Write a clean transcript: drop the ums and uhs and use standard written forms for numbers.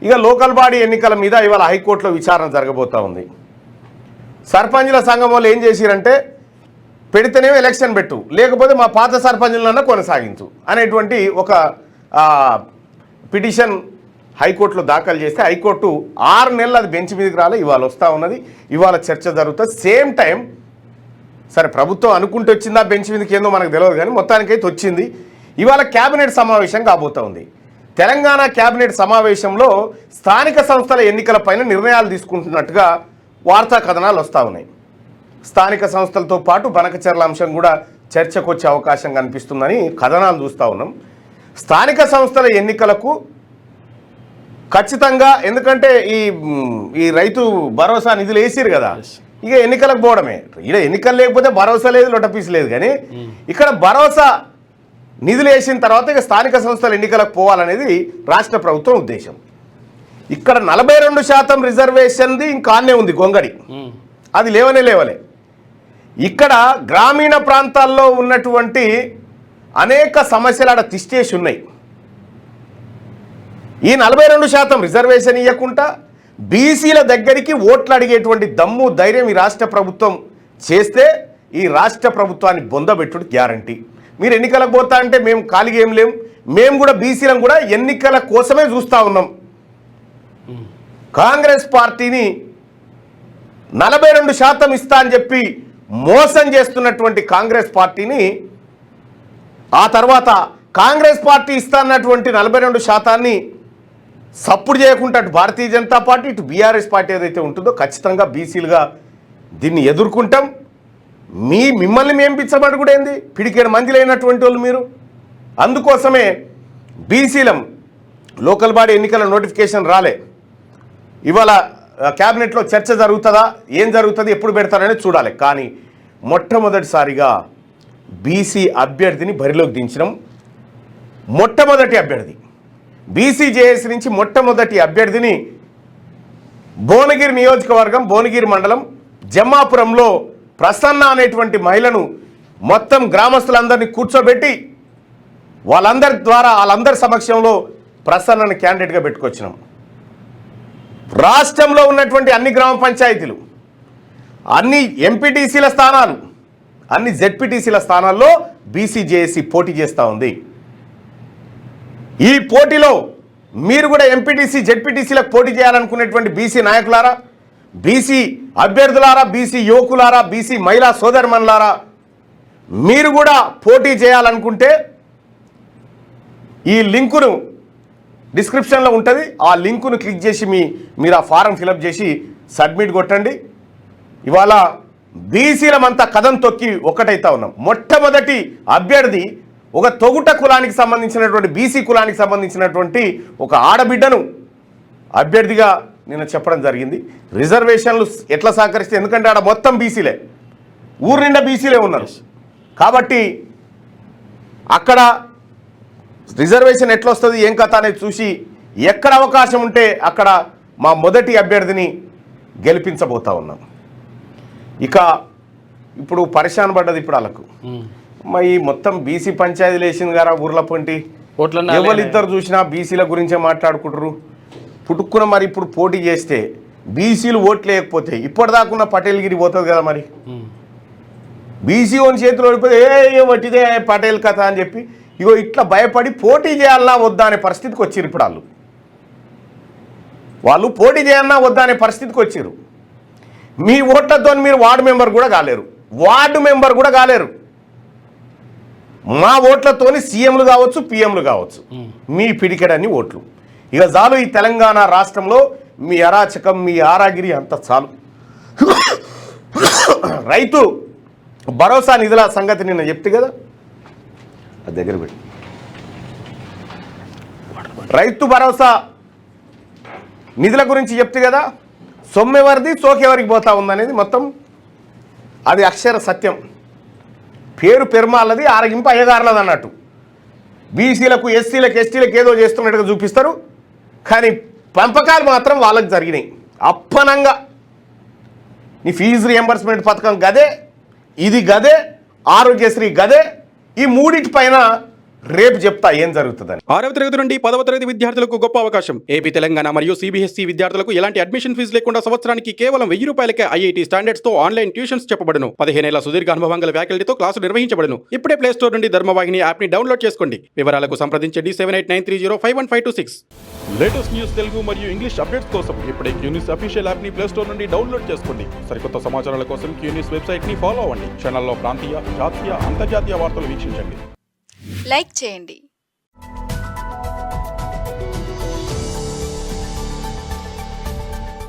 ఇక local body ఎన్నికల మీద ఇవాళ హైకోర్టులో విచారణ జరగబోతూ ఉంది. సర్పంచుల సంఘం వాళ్ళు ఏం చేసిరంటే పెడితేనే ఎలక్షన్ పెట్టు, లేకపోతే మా పాత సర్పంచులన్నా కొనసాగించు అనేటువంటి ఒక పిటిషన్ హైకోర్టులో దాఖలు చేస్తే హైకోర్టు 6 నెలలు అది బెంచ్ మీదకి రాలే, ఇవాళ వస్తూ ఉన్నది. ఇవాళ చర్చ జరుగుతుంది. సేమ్ టైం సరే ప్రభుత్వం అనుకుంటూ వచ్చిందా బెంచ్ మీదకి ఏందో మనకు తెలియదు, కానీ మొత్తానికైతే వచ్చింది. ఇవాళ క్యాబినెట్ సమావేశం కాబోతూ ఉంది. తెలంగాణ క్యాబినెట్ సమావేశంలో స్థానిక సంస్థల ఎన్నికలపైన నిర్ణయాలు తీసుకుంటున్నట్టుగా వార్తా కథనాలు వస్తూ ఉన్నాయి. స్థానిక సంస్థలతో పాటు బనకచర్ల అంశం కూడా చర్చకు వచ్చే అవకాశం కనిపిస్తుందని కథనాలు చూస్తూ ఉన్నాం. స్థానిక సంస్థల ఎన్నికలకు ఖచ్చితంగా, ఎందుకంటే ఈ రైతు భరోసా నిధులు వేసిరు కదా, ఇక ఎన్నికలకు పోవడమే. ఇక్కడ ఎన్నికలు లేకపోతే భరోసా లేదు, లొటపీస్ లేదు. కానీ ఇక్కడ భరోసా నిధులు వేసిన తర్వాత ఇక స్థానిక సంస్థల ఎన్నికలకు పోవాలనేది రాష్ట్ర ప్రభుత్వం ఉద్దేశం. ఇక్కడ 42% రిజర్వేషన్ది ఇంకానే ఉంది గొంగడి, అది లేవలే. ఇక్కడ గ్రామీణ ప్రాంతాల్లో ఉన్నటువంటి అనేక సమస్యలు ఆడ తిష్టేసి ఉన్నాయి. ఈ 42% రిజర్వేషన్ ఇవ్వకుండా బీసీల దగ్గరికి ఓట్లు అడిగేటువంటి దమ్ము ధైర్యం ఈ రాష్ట్ర ప్రభుత్వం చేస్తే ఈ రాష్ట్ర ప్రభుత్వాన్ని బొందబెట్టుడు గ్యారంటీ. మీరు ఎన్నికలకు పోతా అంటే మేము ఖాళీగా ఏం లేం, మేము కూడా బీసీలను కూడా ఎన్నికల కోసమే చూస్తూ ఉన్నాం. కాంగ్రెస్ పార్టీని 42% ఇస్తా అని చెప్పి మోసం చేస్తున్నటువంటి కాంగ్రెస్ పార్టీని ఆ తర్వాత కాంగ్రెస్ పార్టీ ఇస్తా అన్నటువంటి 42%ని సప్పుడు చేయకుండా అటు భారతీయ జనతా పార్టీ ఇటు బీఆర్ఎస్ పార్టీ ఏదైతే ఉంటుందో ఖచ్చితంగా బీసీలుగా దీన్ని ఎదుర్కొంటాం. మిమ్మల్ని మేము పిచ్చబడి కూడా ఏంది, పిడికేడు మంది లేనటువంటి వాళ్ళు మీరు. అందుకోసమే బీసీలం లోకల్ బాడీ ఎన్నికల నోటిఫికేషన్ రాలే. ఇవాళ క్యాబినెట్లో చర్చ జరుగుతుందా, ఏం జరుగుతుంది, ఎప్పుడు పెడతారని చూడాలి. కానీ మొట్టమొదటిసారిగా బీసీ అభ్యర్థిని బరిలోకి దించడం. మొట్టమొదటి అభ్యర్థి బీసీజేఏసీ నుంచి మొట్టమొదటి అభ్యర్థిని భువనగిరి నియోజకవర్గం, భువనగిరి మండలం జమ్మాపురంలో ప్రసన్న అనేటువంటి మహిళను మొత్తం గ్రామస్తులందరినీ కూర్చోబెట్టి వాళ్ళందరి సమక్షంలో ప్రసన్నని క్యాండిడేట్గా పెట్టుకొచ్చినాం. రాష్ట్రంలో ఉన్నటువంటి అన్ని గ్రామ పంచాయతీలు, అన్ని ఎంపీటీసీల స్థానాలు, అన్ని జెడ్పీటీసీల స్థానాల్లో బీసీజేఏసీ పోటీ చేస్తూ ఉంది. ఈ పోటీలో మీరు కూడా ఎంపీటీసీ జెడ్పీటీసీలకు పోటీ చేయాలనుకునేటువంటి బీసీ నాయకులారా, బీసీ అభ్యర్థులారా, బీసీ యువకులారా, బీసీ మహిళా సోదరిమణులారా, మీరు కూడా పోటీ చేయాలనుకుంటే ఈ లింకును డిస్క్రిప్షన్లో ఉంటుంది. ఆ లింకును క్లిక్ చేసి మీరు ఆ ఫారం ఫిలప్ చేసి సబ్మిట్ కొట్టండి. ఇవాళ బీసీలమంతా కథం తొక్కి ఒక్కటైతా ఉన్నాం. మొట్టమొదటి అభ్యర్థి ఒక తొగుట కులానికి సంబంధించినటువంటి బీసీ కులానికి సంబంధించినటువంటి ఒక ఆడబిడ్డను అభ్యర్థిగా నేను చెప్పడం జరిగింది. రిజర్వేషన్లు ఎట్లా సహకరిస్తే, ఎందుకంటే ఆడ మొత్తం బీసీలే, ఊరు నిండా బీసీలే ఉన్నారు కాబట్టి అక్కడ రిజర్వేషన్ ఎట్లా వస్తుంది ఏం కథ అనేది చూసి ఎక్కడ అవకాశం ఉంటే అక్కడ మా మొదటి అభ్యర్థిని గెలిపించబోతా ఉన్నాం. ఇక ఇప్పుడు పరిశాన్ పడ్డది ఇప్పుడు వాళ్ళకు. ఈ మొత్తం బీసీ పంచాయతీలు వేసింది కదా ఊర్ల పొంటి, ఎవరిద్దరు చూసినా బీసీల గురించే మాట్లాడుకుంటారు. పుట్టుకున్న మరి ఇప్పుడు పోటీ చేస్తే బీసీలు ఓట్లు లేకపోతే ఇప్పటిదాకున్న పటేల్గిరి పోతుంది కదా. మరి బీసీ ఓని చేతిలో ఓడిపోతే ఏ వట్టిదే పటేల్ కథ అని చెప్పి ఇగో ఇట్లా భయపడి పోటీ చేయాలన్నా వద్దా అనే పరిస్థితికి వచ్చారు. ఇప్పుడు వాళ్ళు పోటీ చేయాలన్నా వద్దా అనే పరిస్థితికి వచ్చారు. మీ ఓట్లతో మీరు వార్డు మెంబర్ కూడా కాలేరు. మా ఓట్లతోని సీఎంలు కావచ్చు, పిఎంలు కావచ్చు, మీ పిడికెడని ఓట్లు. ఇక చాలు ఈ తెలంగాణ రాష్ట్రంలో మీ అరాచకం, మీ ఆరాగిరి అంత చాలు. రైతు భరోసా నిధుల సంగతి నిన్న చెప్తే కదా, అది దగ్గర పెట్టి రైతు భరోసా నిధుల గురించి చెప్తే కదా, సొమ్మెవరిది సోకెవరికి పోతా ఉందనేది మొత్తం అది అక్షర సత్యం. పేరు పెరుమాలది, ఆరగింపు అయ్యగారులది అన్నట్టు. బీసీలకు, ఎస్సీలకు, ఎస్టీలకు ఏదో చేస్తున్నట్టుగా చూపిస్తారు, కానీ పంపకాలు మాత్రం వాళ్ళకి జరిగినాయి. అప్పనంగా నీ ఫీజు రియంబర్స్మెంట్ పథకం గదే, ఇది గదే, ఆరోగ్యశ్రీ గదే, ఈ మూడింటి పైన రేపు చెప్తా ఏం జరుగుతుందని. 6వ తరగతి నుండి 10వ తరగతి విద్యార్థులకు గొప్ప అవకాశం. ఏపీ, తెలంగాణ మరియు సిబిఎస్ఈ విద్యార్థులకు ఎలాంటి అడ్మిషన్ ఫీజు లేకుండా సంవత్సరానికి కేవలం 1000 రూపాయలకే ఐఐటీ స్టాండర్డ్స్ తో ఆన్లైన్ ట్యూషన్స్ చెప్పబడును. 15 ఏళ్ల సుదీర్ఘ అనుభవం గల ఫ్యాకల్టీతో క్లాసులు నిర్వహించబడును. ఇప్పుడే ప్లే స్టోర్ నుండి ధర్మవాహిని యాప్ ని డౌన్లోడ్ చేసుకోండి. వివరాలకు సంప్రదించండి 7893051526. లేటెస్ట్ న్యూస్ తెలుగు మరియు ఇంగ్లీష్ అప్డేట్స్ కోసం ఇప్పుడే క్యూన్యూస్ అఫీషియల్ యాప్ ని ప్లే స్టోర్ నుండి డౌన్లోడ్ చేసుకోండి. సరికొత్త సమాచారాల కోసం క్యూన్యూస్ వెబ్సైట్ ని ఫాలో అవ్వండి. ఛానల్లో ప్రాంతీయ, జాతీయ, అంతర్జాతీయ వార్తలు వీక్షించండి. లైక్ చేయండి.